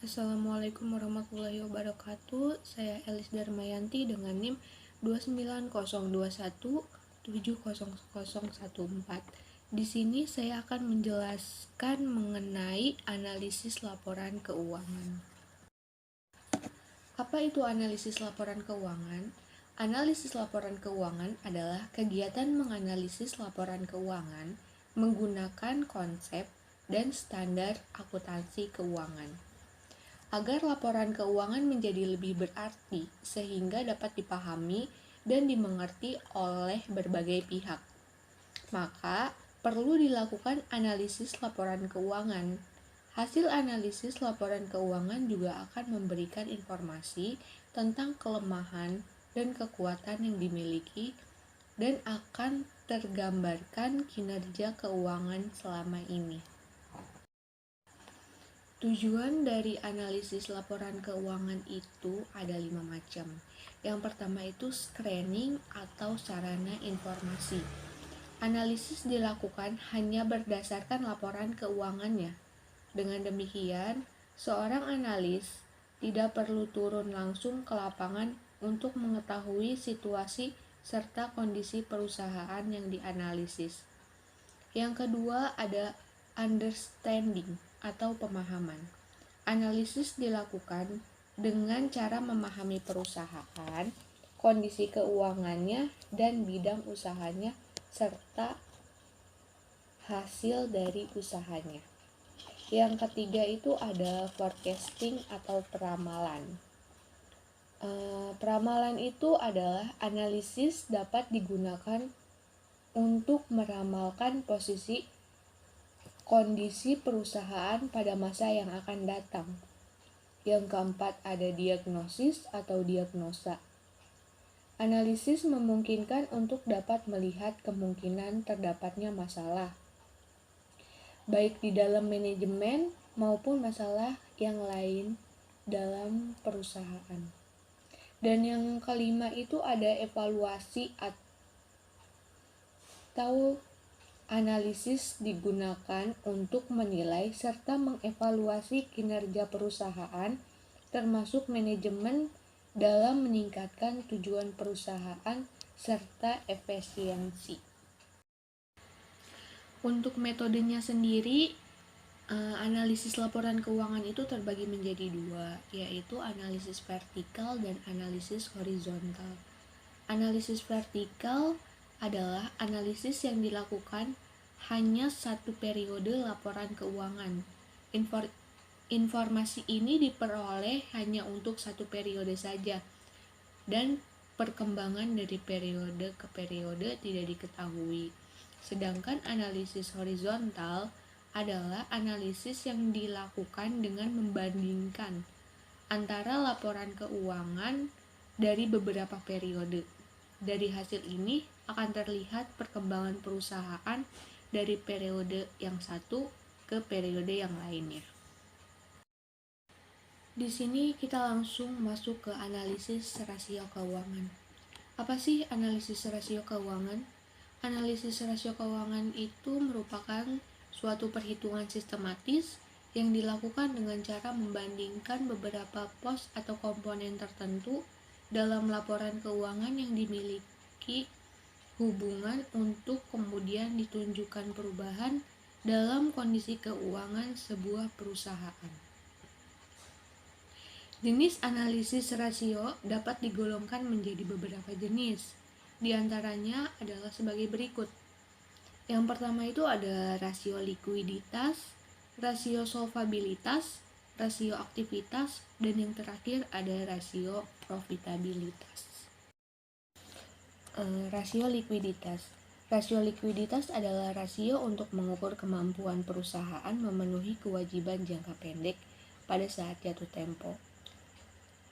Assalamualaikum warahmatullahi wabarakatuh. Saya Elis Darmayanti dengan NIM 29021700014. Di sini saya akan menjelaskan mengenai analisis laporan keuangan. Apa itu analisis laporan keuangan? Analisis laporan keuangan adalah kegiatan menganalisis laporan keuangan menggunakan konsep dan standar akuntansi keuangan, agar laporan keuangan menjadi lebih berarti sehingga dapat dipahami dan dimengerti oleh berbagai pihak. Maka, perlu dilakukan analisis laporan keuangan. Hasil analisis laporan keuangan juga akan memberikan informasi tentang kelemahan dan kekuatan yang dimiliki dan akan tergambarkan kinerja keuangan selama ini. Tujuan dari analisis laporan keuangan itu ada 5 macam. Yang pertama itu screening atau sarana informasi. Analisis dilakukan hanya berdasarkan laporan keuangannya. Dengan demikian, seorang analis tidak perlu turun langsung ke lapangan untuk mengetahui situasi serta kondisi perusahaan yang dianalisis. Yang kedua ada understanding atau pemahaman. Analisis dilakukan dengan cara memahami perusahaan, kondisi keuangannya, dan bidang usahanya, serta hasil dari usahanya. Yang ketiga itu ada forecasting atau peramalan. Peramalan itu adalah analisis dapat digunakan untuk meramalkan posisi kondisi perusahaan pada masa yang akan datang. Yang keempat ada diagnosis atau diagnosa. Analisis memungkinkan untuk dapat melihat kemungkinan terdapatnya masalah, baik di dalam manajemen maupun masalah yang lain dalam perusahaan. Dan yang kelima itu ada evaluasi atau analisis digunakan untuk menilai serta mengevaluasi kinerja perusahaan termasuk manajemen dalam meningkatkan tujuan perusahaan serta efisiensi. Untuk metodenya sendiri, analisis laporan keuangan itu terbagi menjadi dua, yaitu analisis vertikal dan analisis horizontal. Analisis vertikal adalah analisis yang dilakukan hanya satu periode laporan keuangan. Informasi ini diperoleh hanya untuk satu periode saja, dan perkembangan dari periode ke periode tidak diketahui. Sedangkan analisis horizontal adalah analisis yang dilakukan dengan membandingkan antara laporan keuangan dari beberapa periode. Dari hasil ini akan terlihat perkembangan perusahaan dari periode yang satu ke periode yang lainnya. Di sini kita langsung masuk ke analisis rasio keuangan. Apa sih analisis rasio keuangan? Analisis rasio keuangan itu merupakan suatu perhitungan sistematis yang dilakukan dengan cara membandingkan beberapa pos atau komponen tertentu dalam laporan keuangan yang dimiliki hubungan untuk kemudian ditunjukkan perubahan dalam kondisi keuangan sebuah perusahaan. Jenis analisis rasio dapat digolongkan menjadi beberapa jenis. Di antaranya adalah sebagai berikut. Yang pertama itu ada rasio likuiditas, rasio solvabilitas, rasio aktivitas, dan yang terakhir ada rasio profitabilitas. Rasio likuiditas. Rasio likuiditas adalah rasio untuk mengukur kemampuan perusahaan memenuhi kewajiban jangka pendek pada saat jatuh tempo.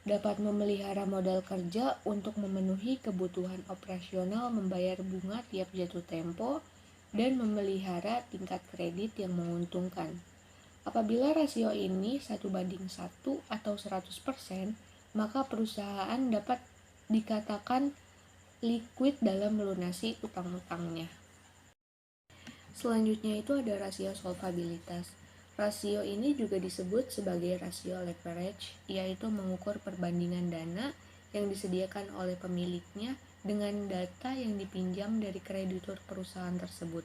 Dapat memelihara modal kerja untuk memenuhi kebutuhan operasional membayar bunga tiap jatuh tempo dan memelihara tingkat kredit yang menguntungkan. Apabila rasio ini 1:1 atau 100%, maka perusahaan dapat dikatakan liquid dalam melunasi utang-utangnya. Selanjutnya itu ada rasio solvabilitas. Rasio ini juga disebut sebagai rasio leverage, yaitu mengukur perbandingan dana yang disediakan oleh pemiliknya dengan data yang dipinjam dari kreditur perusahaan tersebut.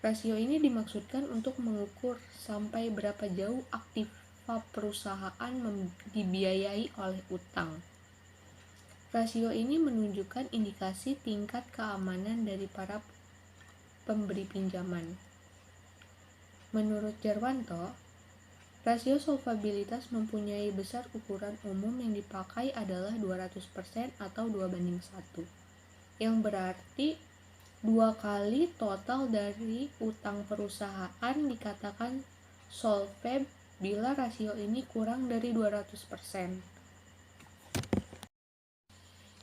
Rasio ini dimaksudkan untuk mengukur sampai berapa jauh aktiva perusahaan dibiayai oleh utang. Rasio ini menunjukkan indikasi tingkat keamanan dari para pemberi pinjaman. Menurut Jarwanto, rasio solvabilitas mempunyai besar ukuran umum yang dipakai adalah 200% atau 2:1, yang berarti 2 kali total dari utang perusahaan dikatakan solvable bila rasio ini kurang dari 200%.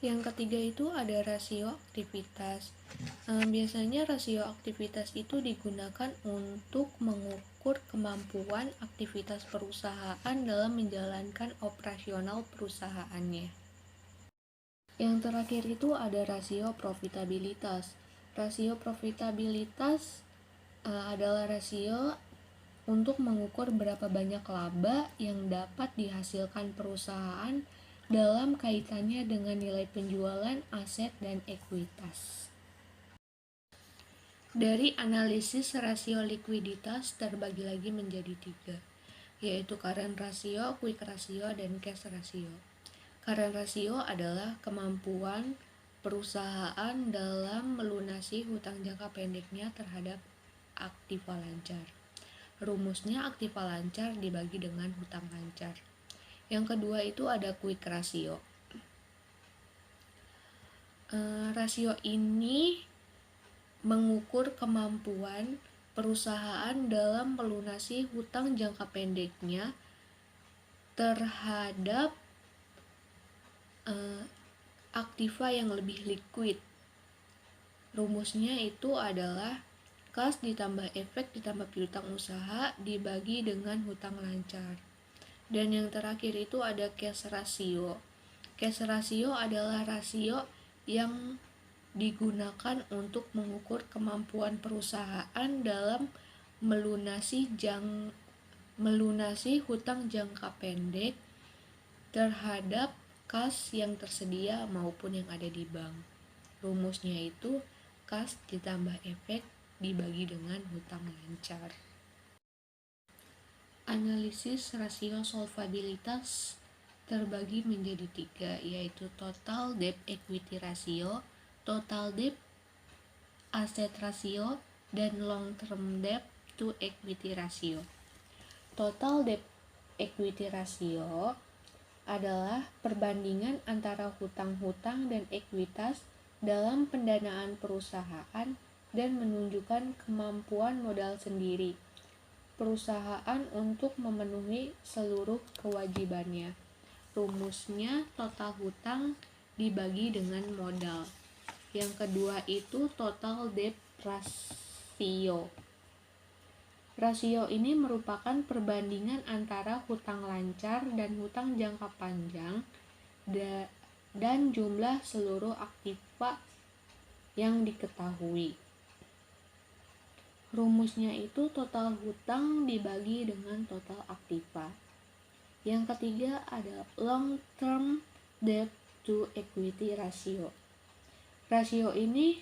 Yang ketiga itu ada rasio aktivitas. Biasanya rasio aktivitas itu digunakan untuk mengukur kemampuan aktivitas perusahaan dalam menjalankan operasional perusahaannya. Yang terakhir itu ada rasio profitabilitas. Rasio profitabilitas adalah rasio untuk mengukur berapa banyak laba yang dapat dihasilkan perusahaan dalam kaitannya dengan nilai penjualan aset dan ekuitas. Dari analisis rasio likuiditas terbagi lagi menjadi 3, yaitu current ratio, quick ratio, dan cash ratio. Current ratio adalah kemampuan perusahaan dalam melunasi hutang jangka pendeknya terhadap aktiva lancar. Rumusnya aktiva lancar dibagi dengan hutang lancar. Yang kedua itu ada quick ratio. Rasio ini mengukur kemampuan perusahaan dalam melunasi hutang jangka pendeknya terhadap aktiva yang lebih liquid. Rumusnya itu adalah kas ditambah efek ditambah piutang usaha dibagi dengan hutang lancar. Dan yang terakhir itu ada cash ratio. Cash ratio adalah rasio yang digunakan untuk mengukur kemampuan perusahaan dalam melunasi hutang jangka pendek terhadap kas yang tersedia maupun yang ada di bank. Rumusnya itu kas ditambah efek dibagi dengan hutang lancar. Analisis rasio solvabilitas terbagi menjadi 3, yaitu total debt equity ratio, total debt asset ratio, dan long term debt to equity ratio. Total debt equity ratio adalah perbandingan antara hutang-hutang dan ekuitas dalam pendanaan perusahaan dan menunjukkan kemampuan modal sendiri perusahaan untuk memenuhi seluruh kewajibannya. Rumusnya total hutang dibagi dengan modal. Yang kedua itu total debt ratio. Rasio ini merupakan perbandingan antara hutang lancar dan hutang jangka panjang dan jumlah seluruh aktiva yang diketahui. Rumusnya itu total hutang dibagi dengan total aktiva. Yang ketiga ada long term debt to equity ratio. Rasio ini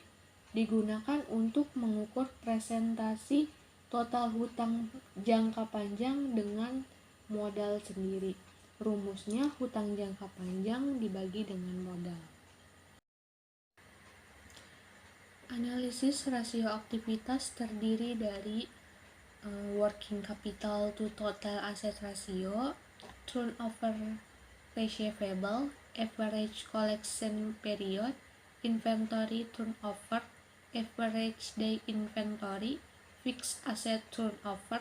digunakan untuk mengukur presentasi total hutang jangka panjang dengan modal sendiri. Rumusnya hutang jangka panjang dibagi dengan modal. Analisis rasio aktivitas terdiri dari working capital to total asset ratio, turnover receivable, average collection period, inventory turnover, average day inventory, fixed asset turnover,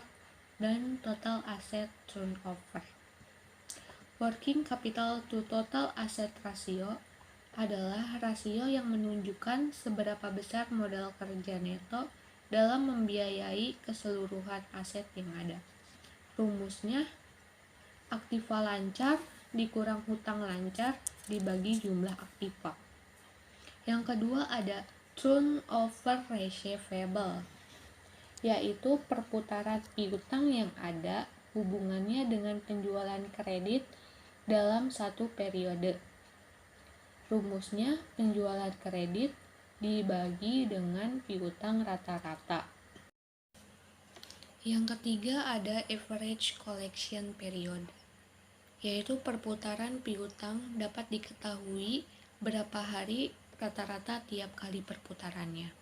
dan total asset turnover. Working capital to total asset ratio adalah rasio yang menunjukkan seberapa besar modal kerja neto dalam membiayai keseluruhan aset yang ada. Rumusnya aktiva lancar dikurang hutang lancar dibagi jumlah aktiva. Yang kedua ada turnover receivable. yaitu perputaran piutang yang ada hubungannya dengan penjualan kredit dalam satu periode. Rumusnya, penjualan kredit dibagi dengan piutang rata-rata. Yang ketiga ada average collection period, yaitu perputaran piutang dapat diketahui berapa hari rata-rata tiap kali perputarannya.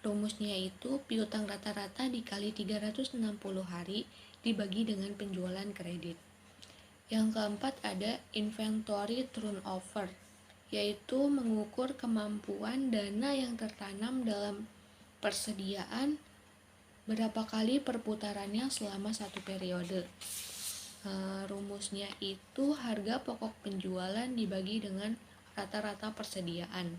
Rumusnya itu piutang rata-rata dikali 360 hari dibagi dengan penjualan kredit. Yang keempat ada inventory turnover, yaitu mengukur kemampuan dana yang tertanam dalam persediaan berapa kali perputarannya selama satu periode. Rumusnya itu harga pokok penjualan dibagi dengan rata-rata persediaan.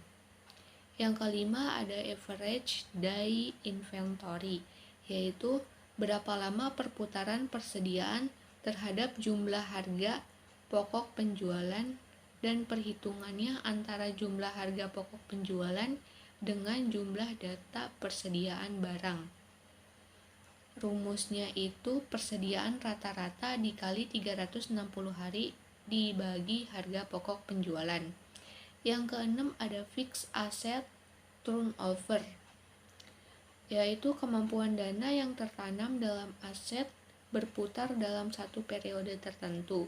Yang kelima ada average day inventory, yaitu berapa lama perputaran persediaan terhadap jumlah harga pokok penjualan dan perhitungannya antara jumlah harga pokok penjualan dengan jumlah data persediaan barang. Rumusnya itu persediaan rata-rata dikali 360 hari dibagi harga pokok penjualan. Yang keenam ada fixed asset turnover, yaitu kemampuan dana yang tertanam dalam aset berputar dalam satu periode tertentu.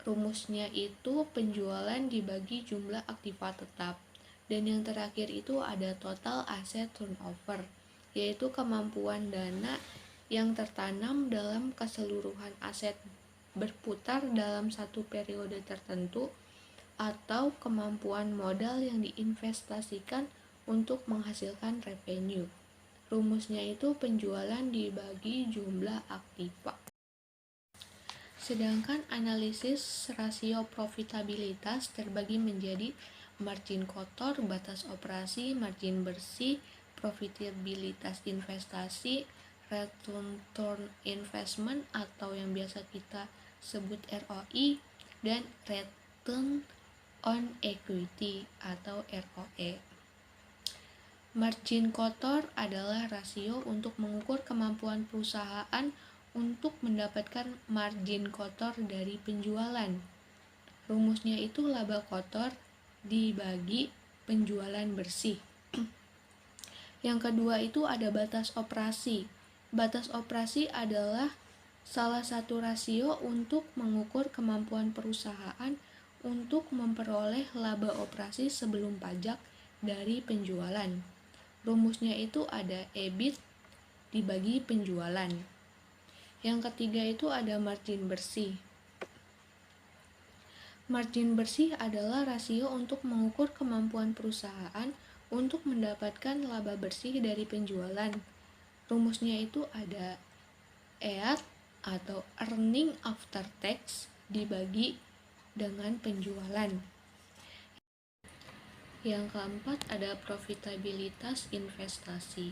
Rumusnya itu penjualan dibagi jumlah aktiva tetap. Dan yang terakhir itu ada total asset turnover, yaitu kemampuan dana yang tertanam dalam keseluruhan aset berputar dalam satu periode tertentu atau kemampuan modal yang diinvestasikan untuk menghasilkan revenue. Rumusnya itu penjualan dibagi jumlah aktiva. Sedangkan analisis rasio profitabilitas terbagi menjadi margin kotor, batas operasi, margin bersih, profitabilitas investasi, return on investment atau yang biasa kita sebut ROI, dan return on equity atau ROE. Margin kotor adalah rasio untuk mengukur kemampuan perusahaan untuk mendapatkan margin kotor dari penjualan. Rumusnya itu laba kotor dibagi penjualan bersih. Yang kedua itu ada batas operasi. Batas operasi adalah salah satu rasio untuk mengukur kemampuan perusahaan untuk memperoleh laba operasi sebelum pajak dari penjualan. Rumusnya itu ada EBIT dibagi penjualan. Yang ketiga itu ada margin bersih. Margin bersih adalah rasio untuk mengukur kemampuan perusahaan untuk mendapatkan laba bersih dari penjualan. Rumusnya itu ada EAT atau earning after tax dibagi dengan penjualan. Yang keempat ada profitabilitas investasi,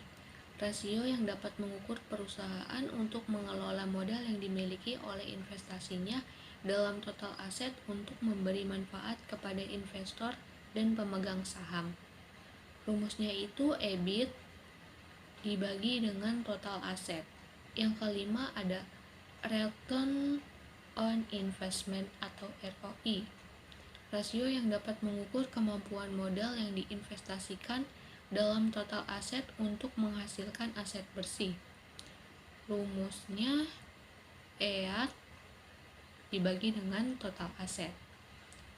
rasio yang dapat mengukur perusahaan untuk mengelola modal yang dimiliki oleh investasinya dalam total aset untuk memberi manfaat kepada investor dan pemegang saham. Rumusnya itu EBIT dibagi dengan total aset. Yang kelima ada return on investment atau ROI, rasio yang dapat mengukur kemampuan modal yang diinvestasikan dalam total aset untuk menghasilkan aset bersih. Rumusnya EAT dibagi dengan total aset.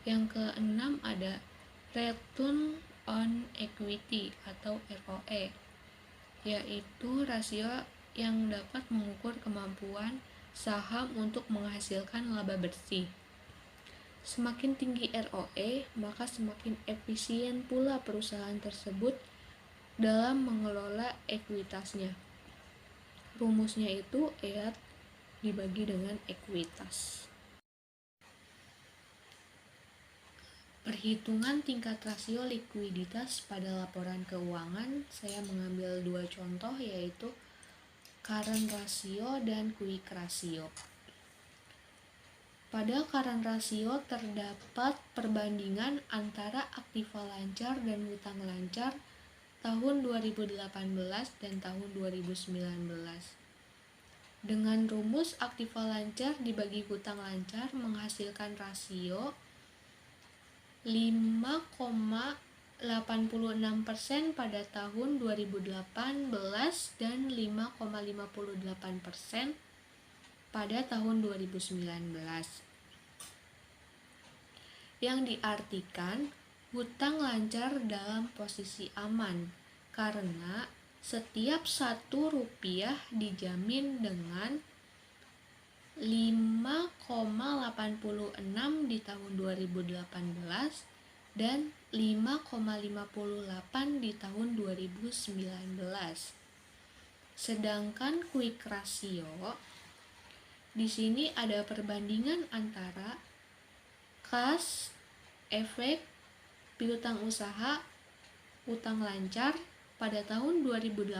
Yang keenam ada return on equity atau ROE, yaitu rasio yang dapat mengukur kemampuan saham untuk menghasilkan laba bersih. Semakin tinggi ROE, maka semakin efisien pula perusahaan tersebut dalam mengelola ekuitasnya. Rumusnya itu EAT dibagi dengan ekuitas. Perhitungan tingkat rasio likuiditas pada laporan keuangan, saya mengambil dua contoh yaitu current ratio dan quick ratio. Pada current ratio terdapat perbandingan antara aktiva lancar dan hutang lancar tahun 2018 dan tahun 2019. Dengan rumus aktiva lancar dibagi hutang lancar menghasilkan rasio 5,86% pada tahun 2018 dan 5,58% pada tahun 2019. Yang diartikan hutang lancar dalam posisi aman karena setiap Rp1 dijamin dengan 5,86 di tahun 2018 dan 5,58 di tahun 2019. Sedangkan quick ratio di sini ada perbandingan antara kas, efek, piutang usaha, utang lancar pada tahun 2018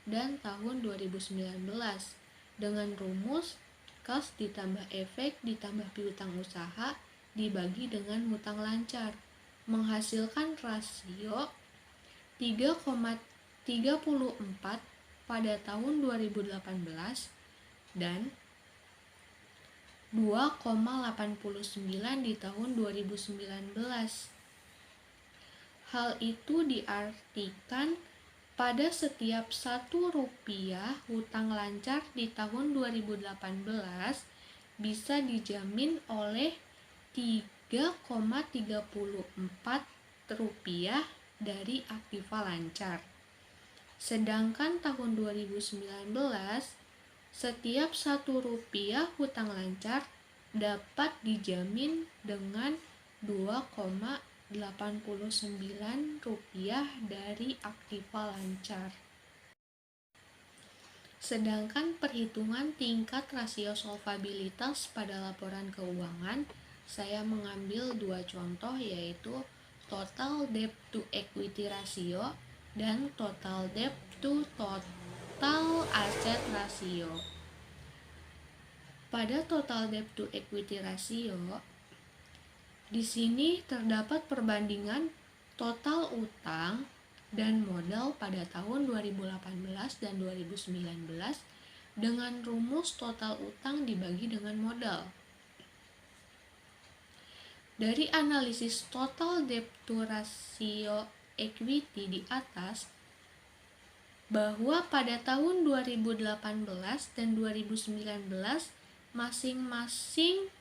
dan tahun 2019 dengan rumus kas ditambah efek ditambah piutang usaha dibagi dengan hutang lancar menghasilkan rasio 3,34 pada tahun 2018 dan 2,89 di tahun 2019. Hal itu diartikan pada setiap Rp1 hutang lancar di tahun 2018 bisa dijamin oleh Rp3,34 dari aktiva lancar. Sedangkan tahun 2019 setiap Rp1 hutang lancar dapat dijamin dengan Rp2,89 dari aktiva lancar. Sedangkan perhitungan tingkat rasio solvabilitas pada laporan keuangan, saya mengambil dua contoh yaitu total debt to equity ratio dan total debt to total asset ratio. Pada total debt to equity ratio, di sini terdapat perbandingan total utang dan modal pada tahun 2018 dan 2019 dengan rumus total utang dibagi dengan modal. Dari analisis total debt to ratio equity di atas, bahwa pada tahun 2018 dan 2019 masing-masing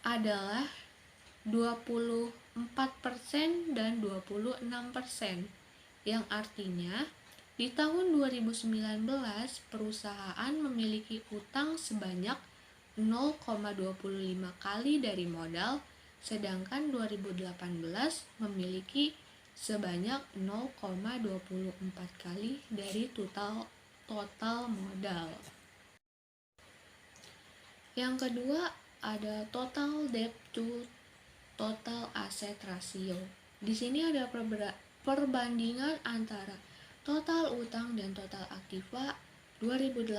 adalah 24% dan 26%, yang artinya di tahun 2019 perusahaan memiliki utang sebanyak 0,25 kali dari modal, sedangkan 2018 memiliki sebanyak 0,24 kali dari total modal. Yang kedua ada total debt to total asset ratio. Di sini ada perbandingan antara total utang dan total aktiva 2018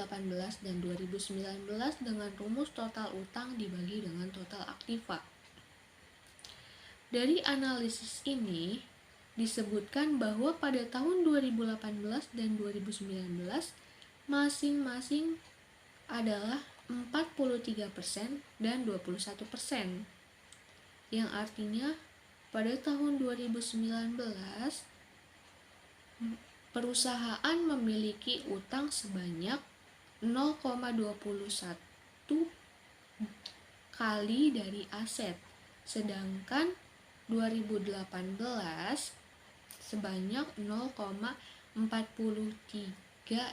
dan 2019 dengan rumus total utang dibagi dengan total aktiva. Dari analisis ini disebutkan bahwa pada tahun 2018 dan 2019 masing-masing adalah 43% dan 21%. Yang artinya pada tahun 2019 perusahaan memiliki utang sebanyak 0,21 kali dari aset, sedangkan 2018 sebanyak 0,43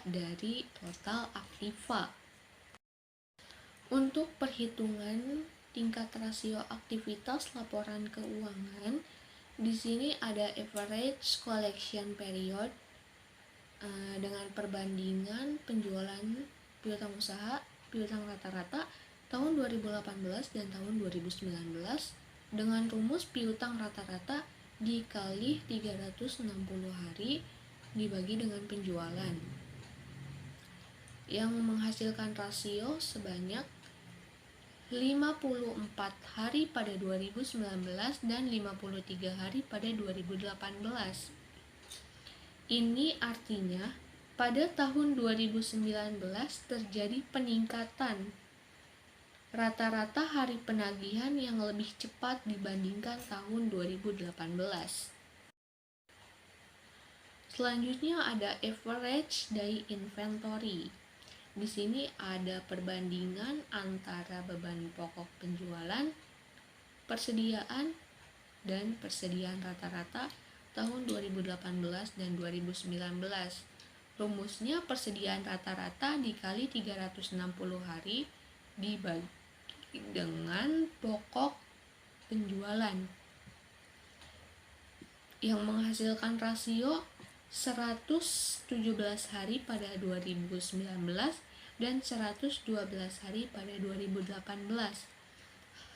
dari total aktiva. Untuk perhitungan tingkat rasio aktivitas laporan keuangan, di sini ada average collection period dengan perbandingan penjualan piutang usaha, piutang rata-rata tahun 2018 dan tahun 2019 dengan rumus piutang rata-rata dikali 360 hari dibagi dengan penjualan, yang menghasilkan rasio sebanyak 54 hari pada 2019 dan 53 hari pada 2018. Ini artinya pada tahun 2019 terjadi peningkatan rata-rata hari penagihan yang lebih cepat dibandingkan tahun 2018. Selanjutnya ada average day inventory. Di sini ada perbandingan antara beban pokok penjualan, persediaan, dan persediaan rata-rata tahun 2018 dan 2019. Rumusnya persediaan rata-rata dikali 360 hari dibagi dengan pokok penjualan yang menghasilkan rasio 117 hari pada 2019 dan 112 hari pada 2018.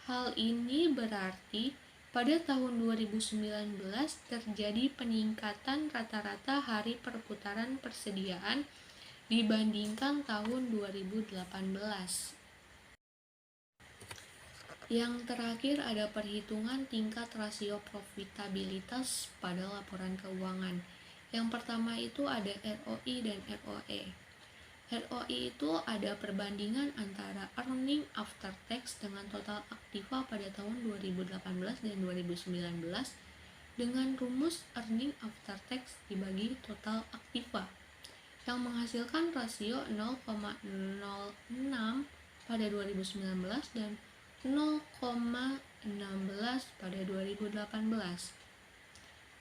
Hal ini berarti pada tahun 2019 terjadi peningkatan rata-rata hari perputaran persediaan dibandingkan tahun 2018. Yang terakhir ada perhitungan tingkat rasio profitabilitas pada laporan keuangan. Yang pertama itu ada ROI dan ROE. ROI itu ada perbandingan antara earning after tax dengan total aktiva pada tahun 2018 dan 2019 dengan rumus earning after tax dibagi total aktiva yang menghasilkan rasio 0,06 pada 2019 dan 0,16 pada 2018.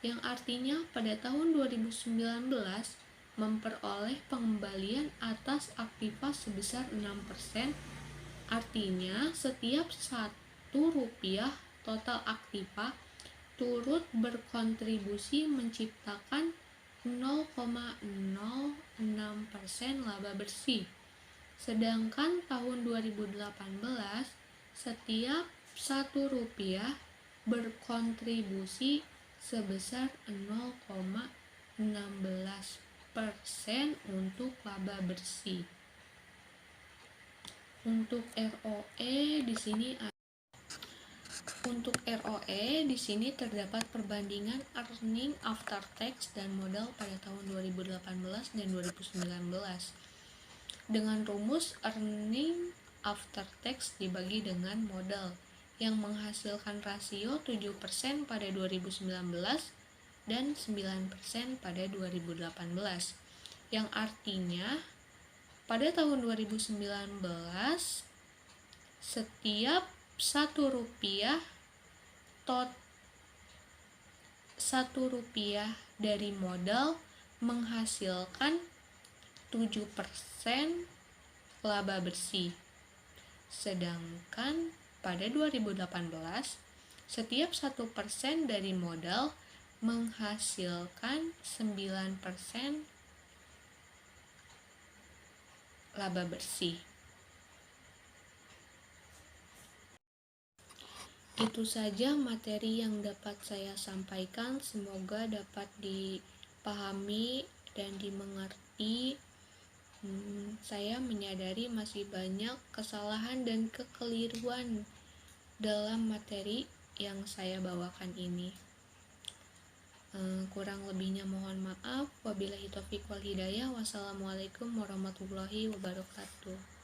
Yang artinya pada tahun 2019 memperoleh pengembalian atas aktiva sebesar 6%, artinya setiap Rp1 total aktiva turut berkontribusi menciptakan 0,06% laba bersih. Sedangkan tahun 2018 setiap Rp1 berkontribusi sebesar 0,16% untuk laba bersih. Untuk ROE di sini terdapat perbandingan earning after tax dan modal pada tahun 2018 dan 2019 dengan rumus earning after tax dibagi dengan modal yang menghasilkan rasio 7% pada 2019 dan 9% pada 2018. Yang artinya pada tahun 2019 setiap Rp1 dari modal menghasilkan 7% laba bersih. Sedangkan pada 2018, setiap 1% dari modal menghasilkan 9% laba bersih. Itu saja materi yang dapat saya sampaikan. Semoga dapat dipahami dan dimengerti. Saya menyadari masih banyak kesalahan dan kekeliruan dalam materi yang saya bawakan ini. Kurang lebihnya mohon maaf. Wabillahi taufiq wal hidayah. Wassalamualaikum warahmatullahi wabarakatuh.